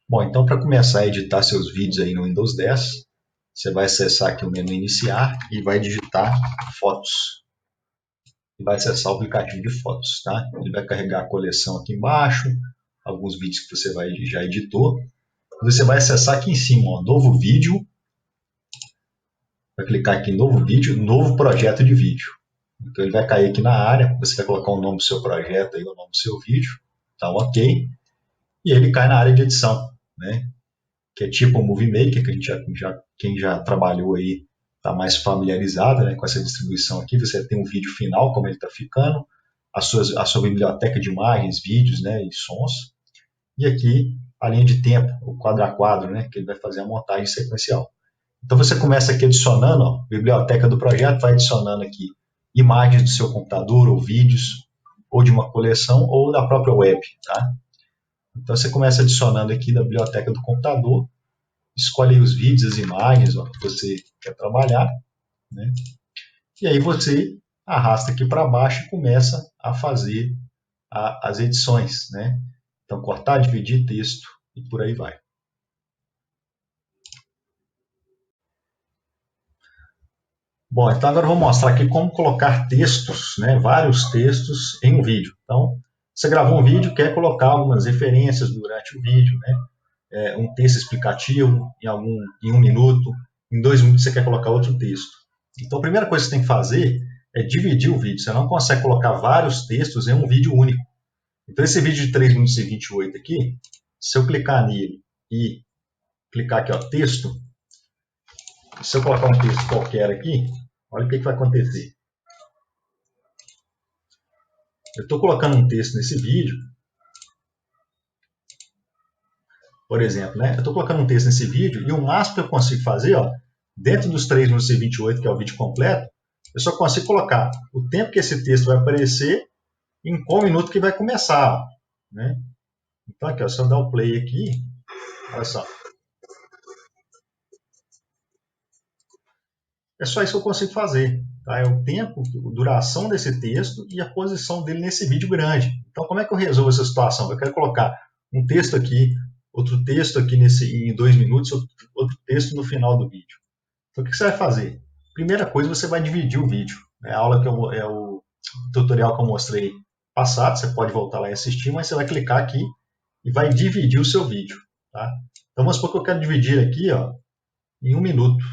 Bom, então para começar a editar seus vídeos aí no Windows 10, você vai acessar aqui o menu Iniciar e vai digitar Fotos. E vai acessar o aplicativo de fotos, tá? Ele vai carregar a coleção aqui embaixo, alguns vídeos que você já editou. Você vai acessar aqui em cima, ó, Novo Vídeo. Vai clicar aqui em Novo Vídeo, Novo Projeto de Vídeo. Então ele vai cair aqui na área, você vai colocar o nome do seu projeto, aí, o nome do seu vídeo, tá ok. E ele cai na área de edição, né? Que é tipo o Movie Maker, que a gente quem já trabalhou aí está mais familiarizado, né, com essa distribuição aqui. Você tem um vídeo final, como ele está ficando, a sua biblioteca de imagens, vídeos, né, e sons. E aqui a linha de tempo, o quadro a quadro, né, que ele vai fazer a montagem sequencial. Então você começa aqui adicionando, ó, biblioteca do projeto, vai adicionando aqui imagens do seu computador, ou vídeos, ou de uma coleção, ou da própria web, tá? Então você começa adicionando aqui da biblioteca do computador, escolhe aí os vídeos, as imagens, ó, que você quer trabalhar, né? E aí você arrasta aqui para baixo e começa a fazer as edições, né? Então cortar, dividir texto e por aí vai. Bom, então agora eu vou mostrar aqui como colocar textos, né, vários textos em um vídeo. Então, você gravou um vídeo, quer colocar algumas referências durante o vídeo, né, um texto explicativo em 1 minuto, em 2 minutos você quer colocar outro texto. Então, a primeira coisa que você tem que fazer é dividir o vídeo. Você não consegue colocar vários textos em um vídeo único. Então, esse vídeo de 3 minutos e 28 aqui, se eu clicar nele e clicar aqui, ó, texto, se eu colocar um texto qualquer aqui, olha o que vai acontecer. Eu estou colocando um texto nesse vídeo, por exemplo, né? Eu estou colocando um texto nesse vídeo e o máximo que eu consigo fazer, ó, dentro dos 3 minutos e 28, que é o vídeo completo, eu só consigo colocar o tempo que esse texto vai aparecer em qual minuto que vai começar, ó, né? Então aqui, ó, se eu dar o play aqui, olha só. É só isso que eu consigo fazer. Tá? É o tempo, a duração desse texto e a posição dele nesse vídeo grande. Então, como é que eu resolvo essa situação? Eu quero colocar um texto aqui, outro texto aqui em 2 minutos, outro texto no final do vídeo. Então, o que você vai fazer? Primeira coisa, você vai dividir o vídeo. É a aula é o tutorial que eu mostrei passado, você pode voltar lá e assistir, mas você vai clicar aqui e vai dividir o seu vídeo. Tá? Então, vamos supor que eu quero dividir aqui, ó, em 1 minuto.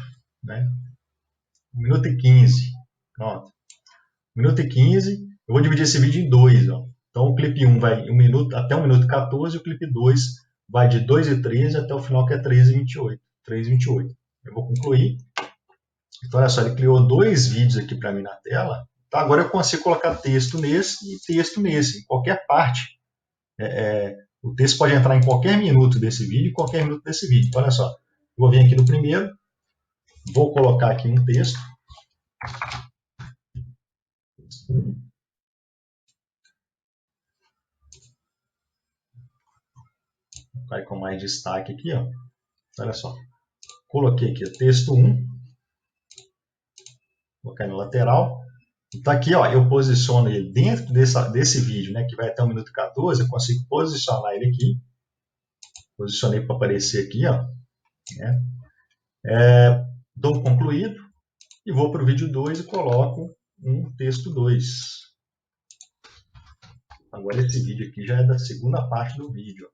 Né? 1 minuto e 15. Pronto. 1 minuto e 15. Eu vou dividir esse vídeo em dois. Ó. Então o clipe 1 vai até 1 minuto e 14 e o clipe 2 vai de 2 e 13 até o final, que é 13 e 28. 3 e 28. Eu vou concluir. Então olha só, ele criou 2 vídeos aqui para mim na tela. Então agora eu consigo colocar texto nesse e texto nesse, em qualquer parte. O texto pode entrar em qualquer minuto desse vídeo e qualquer minuto desse vídeo. Então olha só, eu vou vir aqui no primeiro, vou colocar aqui um texto. Vai com mais destaque aqui, ó. Olha só. Coloquei aqui o texto 1. Coloquei na lateral. Então aqui, ó, eu posiciono ele dentro desse vídeo, né, que vai até 1 minuto e 14, eu consigo posicionar ele aqui. Posicionei para aparecer aqui, ó. Né? Dou um concluído e vou para o vídeo 2 e coloco um texto 2. Agora esse vídeo aqui já é da segunda parte do vídeo.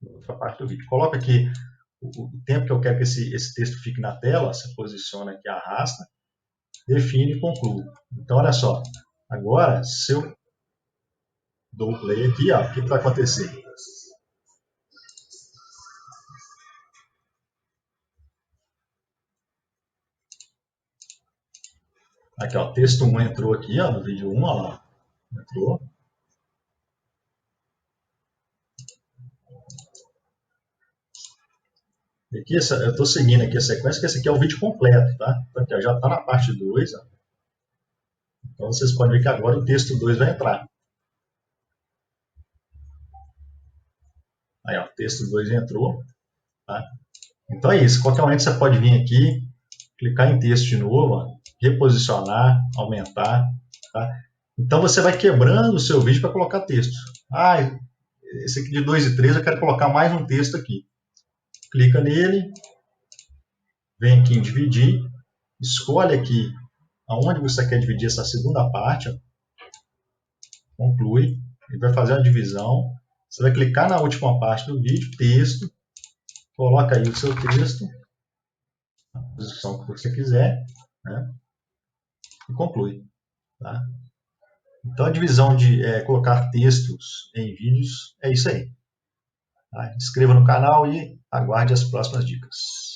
Outra parte do vídeo. Coloco aqui o tempo que eu quero que esse texto fique na tela, você posiciona aqui, arrasta, define e conclui. Então, olha só. Agora, se eu dou o play aqui, ó, o que vai acontecer? Aqui, ó, texto 1 entrou aqui, ó, no vídeo 1, ó lá. Entrou. E aqui, eu estou seguindo aqui a sequência, que esse aqui é o vídeo completo, tá? Então, aqui, ó, já está na parte 2, ó. Então, vocês podem ver que agora o texto 2 vai entrar. Aí, ó, o texto 2 entrou, tá? Então é isso. Qualquer momento você pode vir aqui, clicar em texto de novo, ó, reposicionar, aumentar, tá? Então você vai quebrando o seu vídeo para colocar texto. Ah, esse aqui de 2 e 3 eu quero colocar mais um texto aqui. clica nele, vem aqui em dividir, escolhe aqui aonde você quer dividir essa segunda parte, ó, conclui, ele vai fazer a divisão, você vai clicar na última parte do vídeo, texto, coloca aí o seu texto, a posição que você quiser, né, e conclui. Tá? Então a divisão de colocar textos em vídeos é isso aí. Tá? Inscreva no canal e aguarde as próximas dicas.